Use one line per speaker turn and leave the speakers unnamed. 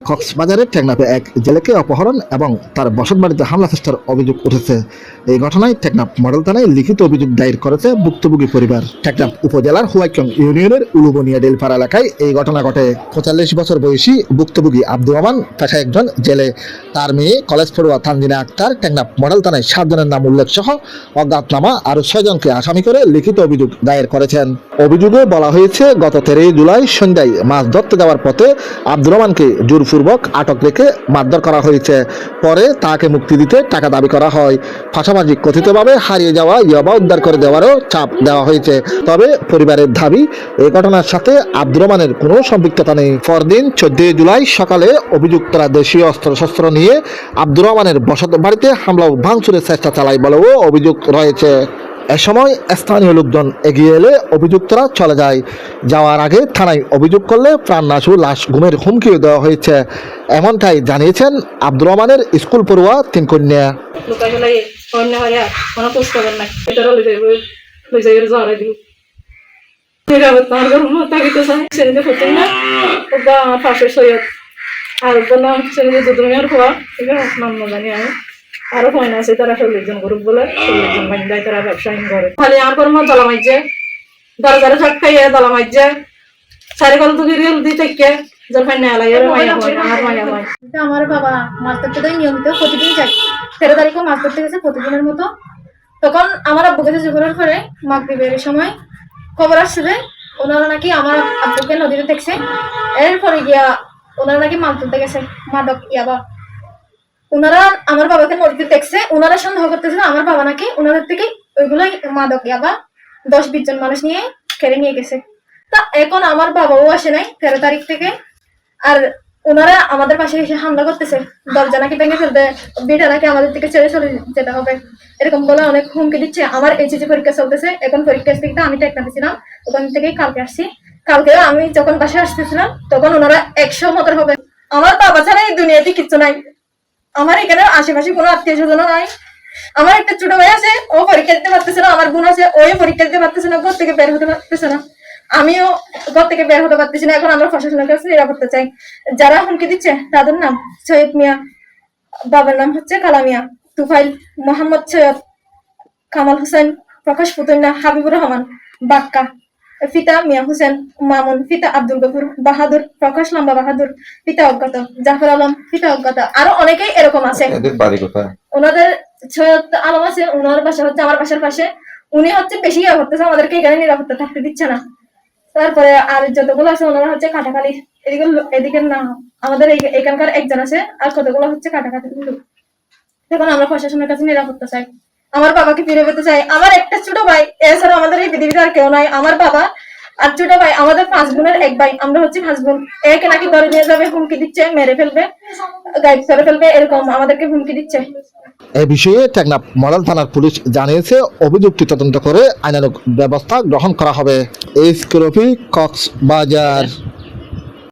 কক্সবাজারের টেকনাফে এক জেলেকে অপহরণ এবং তার বসতবাড়িতে হামলা চেষ্টার অভিযোগ উঠেছে। এই ঘটনায় টেকনাফ মডেল থানায় লিখিত অভিযোগ দায়ের করেছে ভুক্তভোগী পরিবার। টেকনাফ উপজেলার হুয়াইকং ইউনিয়নের উলুবনিয়া ডেলপাড়া এলাকায় এই ঘটনা ঘটে। ৪৫ বছর বয়সী ভুক্তভোগী আব্দুর রহমান পেশায় একজন জেলে। তার মেয়ে কলেজ পড়ুয়া তানজিনা আক্তার টেকনাফ মডেল থানায় ৭ জনের নাম উল্লেখ সহ অজ্ঞাতনামা আরও ৬ জনকে আসামি করে লিখিত অভিযোগ দায়ের করেছেন। অভিযোগে বলা হয়েছে, গত ১৩ জুলাই সন্ধ্যায় মাছ ধরতে যাওয়ার পথে আব্দুর রহমানকে জোরপূর্বক আটক রেখে মারধর করা হয়েছে। পরে তাকে মুক্তি দিতে টাকা দাবি করা হয়। পাশাপাশি কথিতভাবে হারিয়ে যাওয়া ইয়াবা উদ্ধার করে দেওয়ারও চাপ দেওয়া হয়েছে। তবে পরিবারের দাবি, এই ঘটনার সাথে আব্দুর রহমানের কোনো সম্পৃক্ততা নেই। পরদিন ১৪ জুলাই সকালে অভিযুক্তরা দেশীয় অস্ত্রশস্ত্র নিয়ে আব্দুর রহমানের বসত বাড়িতে হামলা ও ভাঙচুরের চেষ্টা চালায় বলেও অভিযোগ রয়েছে। এ সময় স্থানীয় লোকজন এগিয়ে এলে অভিযুক্তরা চলে যায়। যাওয়ার আগে থানায় অভিযোগ করলে প্রাণনাশ ও লাশ গুমের হুমকিও দেওয়া হয়েছে, এমনটাই জানিয়েছেন আব্দুর রহমানের স্কুল পড়ুয়া ৩ কন্যা।
আরো ফোন আছে, তারা ৪০ জন গ্রুপ বলে ৪০ জন বান্ধব তারা ব্যবসা করে। খালি আর পর মত দলা মাইছে দরজারে ঝটকাইয়ে দলা মাইছে সারি কল তো রিল দি থেকে যখন না লাগে মাইয়া হয় আর মাইয়া হয়।
আমার বাবা মাছ ধরতে যায় নিয়মিত, প্রতিদিন যায়। ১৩ তারিখও মাছ ধরতে গেছে প্রতিদিনের মতো। তখন আমার আব্বু কাছে জোগাড় করে মাগরিবের সময় খবর আসছে যে ওনারা নাকি আমার আব্বুকে নদীতে দেখছে। এরপরে গিয়া ওনারা নাকি মাছ ধরতে গেছে মাদক ইয়াবা। ওনারা আমার বাবাকে নদীতে দেখছে, ওনারা সন্দেহ করতেছিল আমার বাবা নাকি ওনাদের থেকে ওইগুলো মাদক ইয়াবা ১০-২০ জন মানুষ নিয়ে কেড়ে নিয়ে গেছে। তা এখন আমার বাবাও আসে নাই ১৩ তারিখ থেকে। আর ওনারা আমাদের পাশে এসে হামলা করতেছে, দরজা নাকি ভেঙে ফেলবে, বিটা নাকি আমাদের থেকে ছেড়ে চলে যেতে হবে, এরকম বলে অনেক হুমকি দিচ্ছে। আমার এইচএসসি পরীক্ষা চলতেছে, এখন পরীক্ষা থেকে আমি টেকনাফে ছিলাম, ওখান থেকেই কালকে আসছি। কালকে আমি যখন বাসায় আসতেছিলাম তখন ওনারা ১০০ মতো হবে। আমার বাবা ছাড়া এই দুনিয়াতে কিচ্ছু নাই। আমার এখানে আশেপাশে কোনো আত্মীয় স্বজন নাই। আমার একটা ছোট ভাই আছে, ও পরীক্ষা দিতে পারতেছে না। আমার বোন আছে, ওই পরীক্ষা দিতে পারতেছে না, ঘর থেকে বের হতে পারতেছে না। আমিও ঘর থেকে বের হতে পারতেছি না। এখন আমরা প্রশাসনের কাছে নিরাপত্তা চাই। যারা হুমকি দিচ্ছে তাদের নাম সৈয়দ মিয়া, বাবার নাম হচ্ছে কালা মিয়া, তুফাইল, মোহাম্মদ সৈয়দ, কামাল হোসেন, প্রকাশ পুতুন্না, হাবিবুর রহমান, বাক্কা, পিতা মিয়া হোসেন, মামুন, পিতা আব্দুল গফুর, বাহাদুর, প্রকাশ লম্বা বাহাদুর, পিতা অজ্ঞাত, জাফর আলম, পিতা অজ্ঞাত, আরো অনেকেই এরকম আছে। ওনাদের সৈয়দ আলম আছে, ওনার বাসা হচ্ছে আমার বাসার পাশে। উনি হচ্ছে বেশি ইয়ে করতেছে, আমাদেরকে এখানে নিরাপত্তা থাকতে দিচ্ছে না। তারপরে আর যতগুলো আছে ওনারা হচ্ছে কাটাখালি, এদিকে না আমাদের এখানকার একজন আছে, আর কতগুলো হচ্ছে কাটাখালি লোক। এখন আমরা প্রশাসনের কাছে নিরাপত্তা চাই, আমার বাবাকে ফিরে পেতে চাই। আমার একটা ছোট ভাই, এছাড়া আমাদের এই পৃথিবীতে আর কেউ নাই। আমার বাবা আর ছোট ভাই, আমাদের ৫ বোনের ১ ভাই, আমরা হচ্ছে ৫ বোন। একে নাকি ধরে নিয়ে যাবে, হুমকি দিচ্ছে, মেরে ফেলবে, গাইড করে ফেলবে, এরকম আমাদেরকে হুমকি দিচ্ছে।
এ বিষয়ে টেকনাফ মডেল থানার পুলিশ জানিয়েছে, অভিযুক্তি তদন্ত করে আইনানুগ ব্যবস্থা গ্রহণ করা হবে। কক্সবাজার।